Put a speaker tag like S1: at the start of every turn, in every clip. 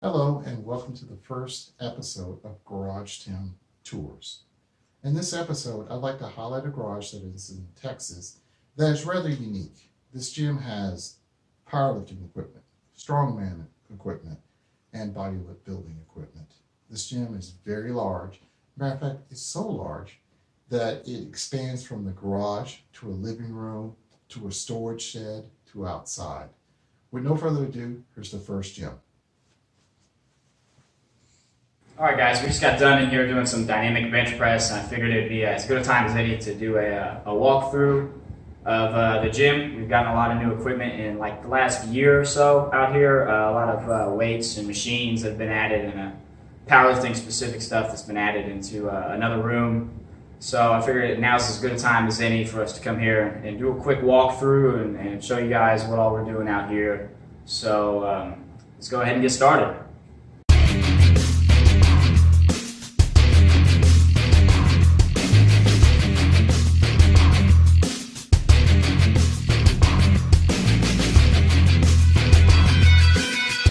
S1: Hello, and welcome to the first episode of Garage Tim Tours. In this episode, I'd like to highlight a garage that is in Texas that is rather unique. This gym has powerlifting equipment, strongman equipment, and bodybuilding equipment. This gym is very large. Matter of fact, it's so large that it expands from the garage to a living room to a storage shed to outside. With no further ado, here's the first gym.
S2: All right, guys, we just got done in here doing some dynamic bench press, and I figured it'd be as good a time as any to do a walkthrough of the gym. We've gotten a lot of new equipment in like the last year or so out here. A lot of weights and machines have been added, and powerlifting specific stuff that's been added into another room. So I figured now's as good a time as any for us to come here and do a quick walkthrough and show you guys what all we're doing out here. So let's go ahead and get started.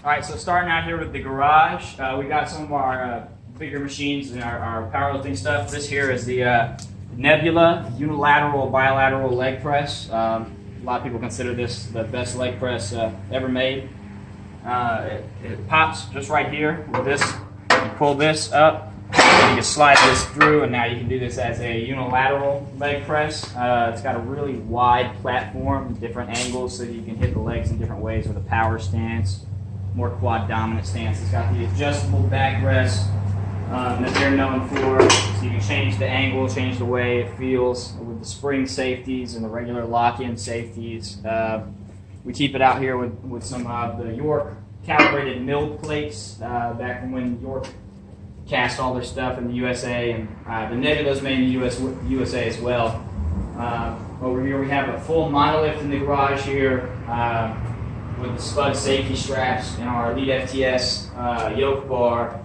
S2: All right, so starting out here with the garage, we got some of our bigger machines and our powerlifting stuff. This here is the Nebula unilateral bilateral leg press. A lot of people consider this the best leg press ever made. It pops just right here with this. You pull this up, and you can slide this through, and now you can do this as a unilateral leg press. It's got a really wide platform, different angles, so you can hit the legs in different ways with a power stance. More quad dominant stance. It's got the adjustable backrest that they're known for, so you can change the angle, change the way it feels with the spring safeties and the regular lock-in safeties. We keep it out here with some of the York calibrated milled plates back from when York cast all their stuff in the USA, and the Nebula's made in the USA as well. Over here we have a full monolift in the garage here. With the Spud safety straps and our Elite FTS yoke bar.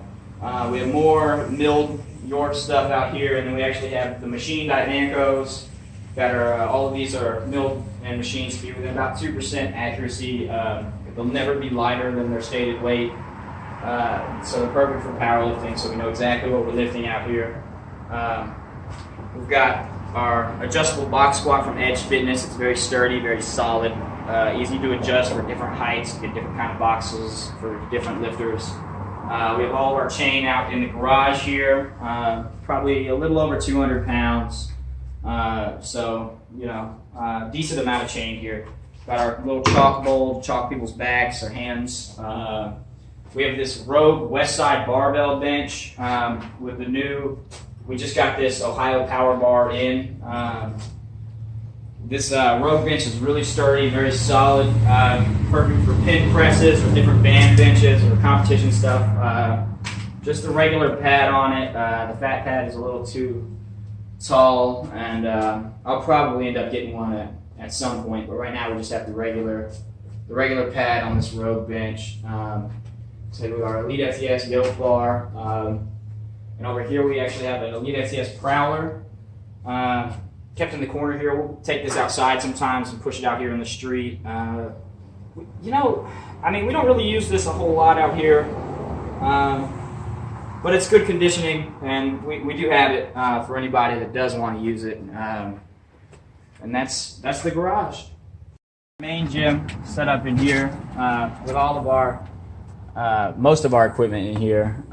S2: We have more milled York stuff out here, and then we actually have the machined Ivancos that are, all of these are milled and machined to be within about 2% accuracy. They'll never be lighter than their stated weight. So they're perfect for powerlifting, so we know exactly what we're lifting out here. We've got our adjustable box squat from Edge Fitness. It's very sturdy, very solid. Easy to adjust for different heights, get different kind of boxes for different lifters. We have all of our chain out in the garage here, probably a little over 200 pounds. So, decent amount of chain here. Got our little chalk bowl to chalk people's backs or hands. We have this Rogue Westside barbell bench with the new, we just got this Ohio Power Bar in. This Rogue bench is really sturdy, very solid, perfect for pin presses or different band benches or competition stuff. Just a regular pad on it. The fat pad is a little too tall, and I'll probably end up getting one at some point. But right now we just have the regular pad on this Rogue bench. So with our Elite FTS yoke bar, and over here we actually have an Elite FTS Prowler. Kept in the corner here. We'll take this outside sometimes and push it out here in the street. We don't really use this a whole lot out here, but it's good conditioning, and we do have it for anybody that does want to use it. And that's the garage. Main gym set up in here with all of our most of our equipment in here.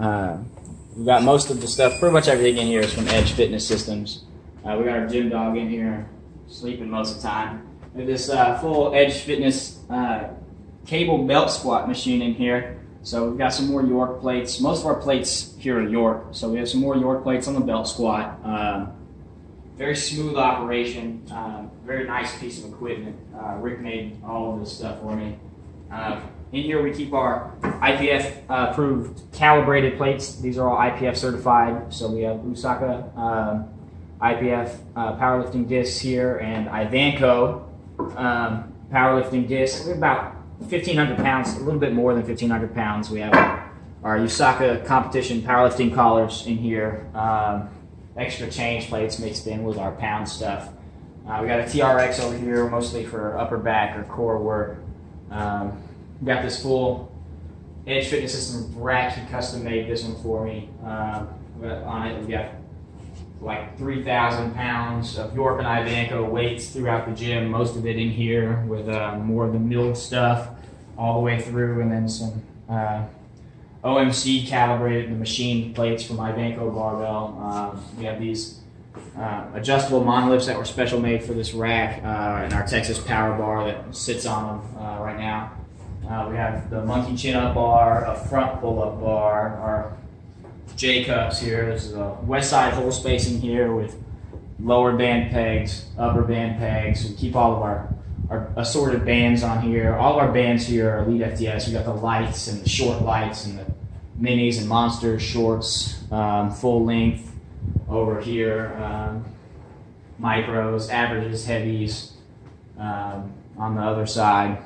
S2: We've got most of the stuff. Pretty much everything in here is from Edge Fitness Systems. We got our gym dog in here, sleeping most of the time. We have this full Edge Fitness cable belt squat machine in here. So we've got some more York plates. Most of our plates here are York, so we have some more York plates on the belt squat. Very smooth operation, very nice piece of equipment. Rick made all of this stuff for me. In here we keep our IPF approved calibrated plates. These are all IPF certified. So we have Usaka IPF powerlifting discs here, and Ivanco powerlifting discs. We're about 1,500 pounds, a little bit more than 1,500 pounds. We have our Usaka competition powerlifting collars in here. Extra change plates mixed in with our pound stuff. We got a TRX over here, mostly for upper back or core work. We got this full Edge Fitness System rack. He custom made this one for me. On it, we got like 3,000 pounds of York and Ivanco weights throughout the gym, most of it in here with more of the milled stuff all the way through, and then some OMC calibrated the machine plates from Ivanco barbell. We have these adjustable monoliths that were special made for this rack, and our Texas Power Bar that sits on them right now. We have the monkey chin-up bar, a front pull-up bar, our J-cups here. This is a west side hole spacing here with lower band pegs, upper band pegs. We keep all of our assorted bands on here. All of our bands here are Elite FTS. We got the lights and the short lights and the minis and monsters, shorts, full length over here, micros, averages, heavies on the other side.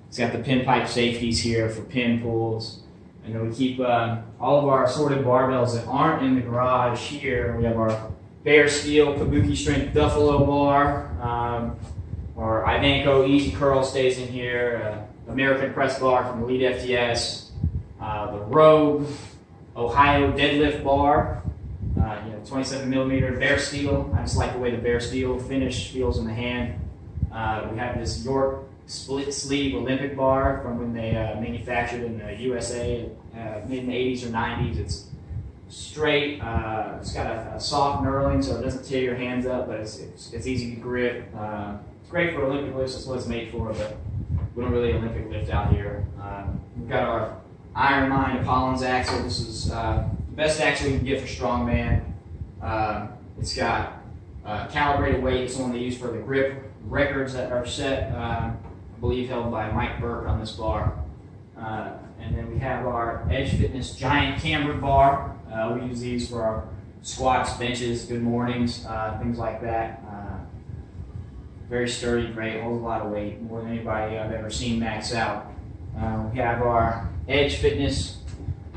S2: It's got the pin pipe safeties here for pin pulls. And then we keep all of our assorted barbells that aren't in the garage here. We have our Bare Steel Kabuki Strength Duffalo bar. Our Ivanco Easy Curl stays in here. American Press bar from Elite FTS. The Rogue Ohio Deadlift bar. 27 millimeter Bare Steel. I just like the way the Bare Steel finish feels in the hand. We have this York split sleeve Olympic bar from when they manufactured in the USA, made in the 80s or 90s. It's straight. It's got a soft knurling, so it doesn't tear your hands up, but it's easy to grip. It's great for Olympic lifts. That's what it's made for, but we don't really Olympic lift out here. We've got our Iron Mind Apollon's axle. This is the best axle you can get for strongman. It's got calibrated weight. It's the one they use for the grip records that are set, I believe held by Mike Burke on this bar. And then we have our Edge Fitness Giant Cambered bar. We use these for our squats, benches, good mornings, things like that. Very sturdy, great, holds a lot of weight, more than anybody I've ever seen max out. We have our Edge Fitness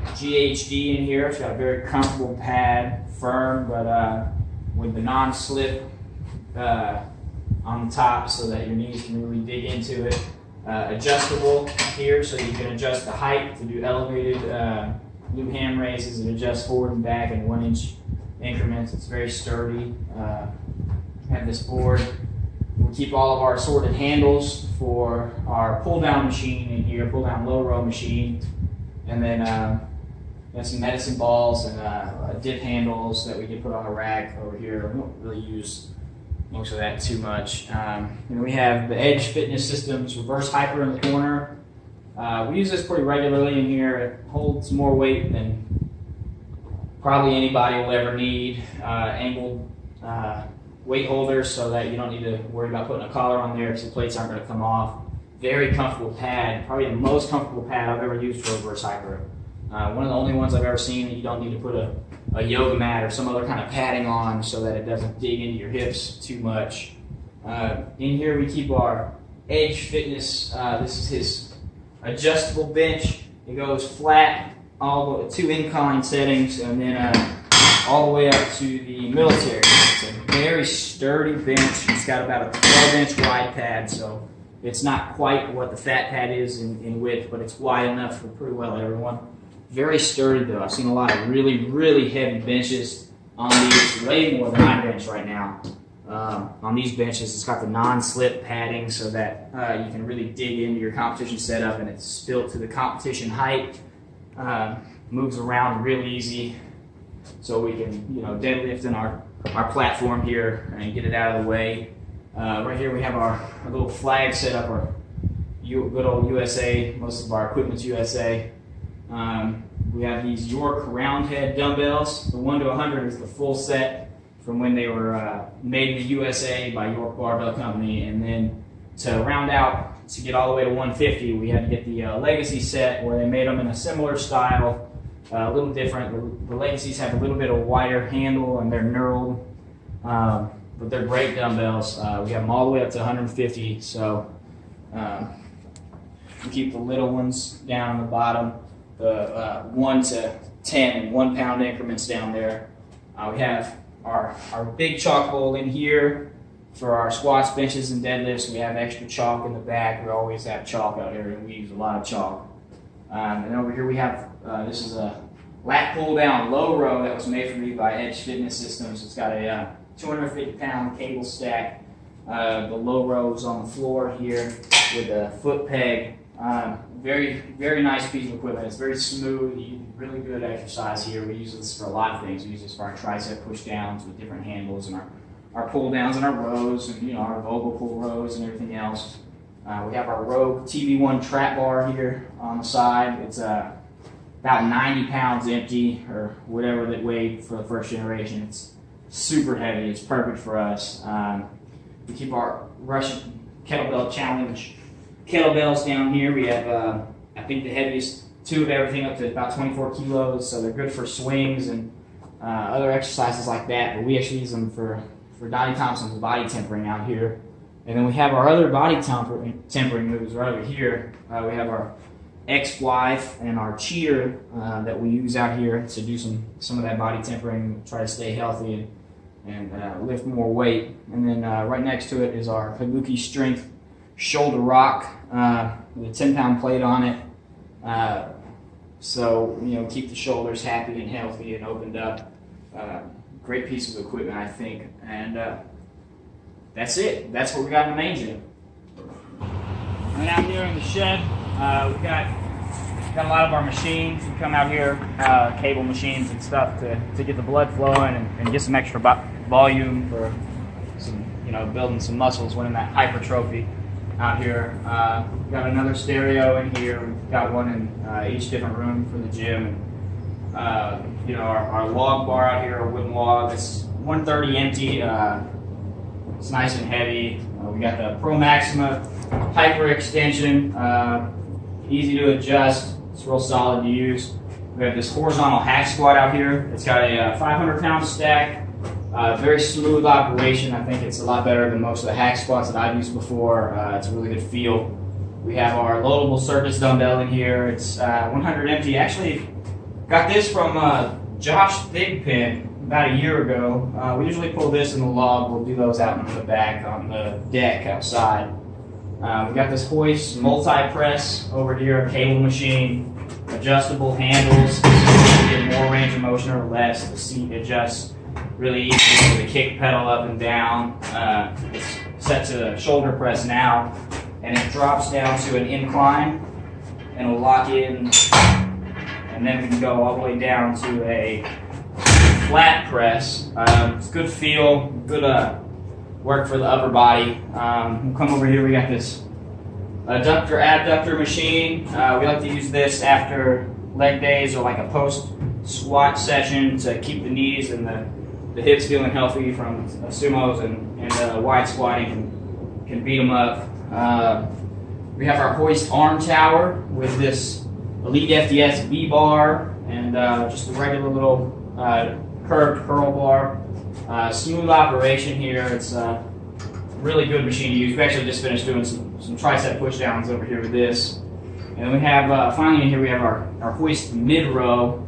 S2: GHD in here. It's got a very comfortable pad, firm, but with the non-slip on the top so that your knees can really dig into it. Adjustable here, so you can adjust the height to do elevated glute ham raises and adjust forward and back in 1 inch increments. It's very sturdy. Have this board. We keep all of our assorted handles for our pull down machine in here, pull down low row machine, and then we have some medicine balls and dip handles that we can put on a rack over here. We don't really use most of that too much. And we have the Edge Fitness Systems reverse hyper in the corner. We use this pretty regularly in here. It holds more weight than probably anybody will ever need. Angled weight holders so that you don't need to worry about putting a collar on there because the plates aren't going to come off. Very comfortable pad, probably the most comfortable pad I've ever used for reverse hyper. One of the only ones I've ever seen that you don't need to put a yoga mat or some other kind of padding on so that it doesn't dig into your hips too much. In here we keep our Edge Fitness, this is his adjustable bench. It goes flat, all the way, 2 incline settings, and then all the way up to the military. It's a very sturdy bench. It's got about a 12-inch wide pad, so it's not quite what the fat pad is in width, but it's wide enough for pretty well everyone. Very sturdy though. I've seen a lot of really, really heavy benches on these, way more than I bench right now. On these benches, it's got the non-slip padding so that you can really dig into your competition setup, and it's built to the competition height. Moves around real easy, so we can deadlift in our platform here and get it out of the way. Right here we have our little flag set up, our good old USA. Most of our equipment's USA. We have these York roundhead dumbbells. The 1 to 100 is the full set from when they were made in the USA by York Barbell Company. And then to round out, to get all the way to 150, we had to get the Legacy set where they made them in a similar style, a little different. The Legacies have a little bit of wider handle and they're knurled, but they're great dumbbells. We have them all the way up to 150, so we keep the little ones down on the bottom. The 1 to 10 and 1 pound increments down there. We have our big chalk bowl in here for our squats, benches, and deadlifts. We have extra chalk in the back. We always have chalk out here, and we use a lot of chalk. And over here we have, this is a lat pull down low row that was made for me by Edge Fitness Systems. It's got a 250-pound cable stack. The low row is on the floor here with a foot peg. Very, very nice piece of equipment. It's very smooth. You do really good exercise here. We use this for a lot of things. We use this for our tricep push downs with different handles, and our pull downs and our rows, and our Vogel pull rows and everything else. We have our Rogue TB1 trap bar here on the side. It's about 90 pounds empty, or whatever that weighed for the first generation. It's super heavy. It's perfect for us. We keep our Russian kettlebell challenge kettlebells down here. We have, I think, the heaviest two of everything, up to about 24 kilos. So they're good for swings and other exercises like that. But we actually use them for Dottie Thompson's body tempering out here. And then we have our other body tempering moves right over here. We have our ex-wife and our cheater that we use out here to do some of that body tempering, try to stay healthy and lift more weight. And then right next to it is our Haguki Strength shoulder rock with a 10-pound plate on it. So, keep the shoulders happy and healthy and opened up. Great piece of equipment, I think. And that's it. That's what we got in the main gym. And out here in the shed, we've got a lot of our machines. We come out here, cable machines and stuff to get the blood flowing and get some extra volume for some, building some muscles, winning that hypertrophy out here. We've got another stereo in here. We've got one in each different room for the gym. And, our log bar out here, a wooden log. It's 130 empty. It's nice and heavy. We got the Pro Maxima hyper extension. Easy to adjust. It's real solid to use. We have this horizontal hack squat out here. It's got a 500-pound stack. Very smooth operation. I think it's a lot better than most of the hack squats that I've used before. It's a really good feel. We have our loadable circus dumbbell in here. It's 100 empty. Actually, got this from Josh Thigpen about a year ago. We usually pull this in the log. We'll do those out in the back on the deck outside. We got this hoist multi-press over here, a cable machine, adjustable handles, so you get more range of motion or less. The seat adjusts really easy with the kick pedal up and down. It's set to shoulder press now, and it drops down to an incline, and it'll lock in, and then we can go all the way down to a flat press. It's good feel, good work for the upper body. We'll come over here. We got this adductor abductor machine. We like to use this after leg days or like a post squat session to keep the knees and the hips feeling healthy from sumos and wide squatting can beat them up. We have our hoist arm tower with this Elite FDS V bar and just a regular little curved curl bar. Smooth operation here. It's a really good machine to use. We actually just finished doing some tricep push downs over here with this. And then we have, finally in here, we have our hoist mid row.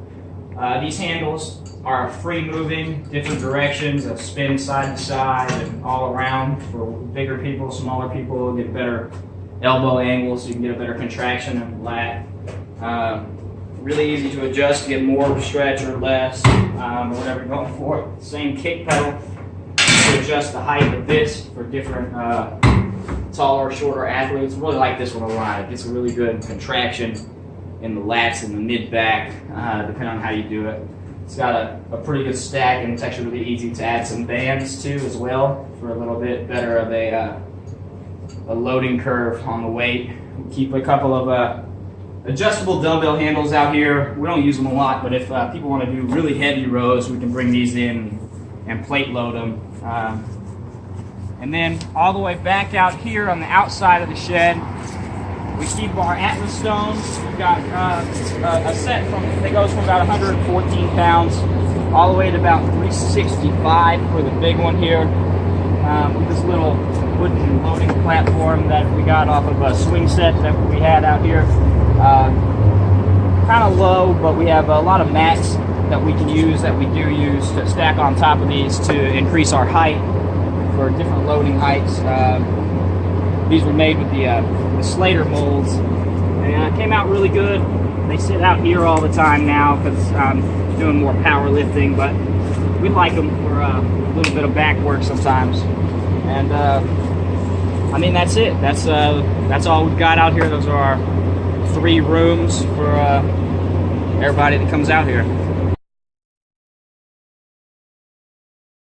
S2: These handles are free moving, different directions of spin side to side and all around for bigger people, smaller people, get better elbow angles so you can get a better contraction of the lat. Really easy to adjust to get more stretch or less, or whatever you're going for. Same kick pedal to adjust the height of this for different taller, shorter athletes. Really like this one a lot. It gets a really good contraction in the lats and the mid-back, depending on how you do it. It's got a pretty good stack, and it's actually really easy to add some bands to as well for a little bit better of a loading curve on the weight. We keep a couple of adjustable dumbbell handles out here. We don't use them a lot, but if people want to do really heavy rows, we can bring these in and plate load them. And then all the way back out here on the outside of the shed, we keep our Atlas stones. We've got a set that goes from about 114 pounds all the way to about 365 for the big one here. With this little wooden loading platform that we got off of a swing set that we had out here. Kind of low, but we have a lot of mats that we can use, that we do use to stack on top of these to increase our height for different loading heights. These were made with the Slater molds, and came out really good. They sit out here all the time now because I'm doing more powerlifting, but we like them for a little bit of back work sometimes. And I mean, that's it. That's all we've got out here. Those are our 3 rooms for everybody that comes out here.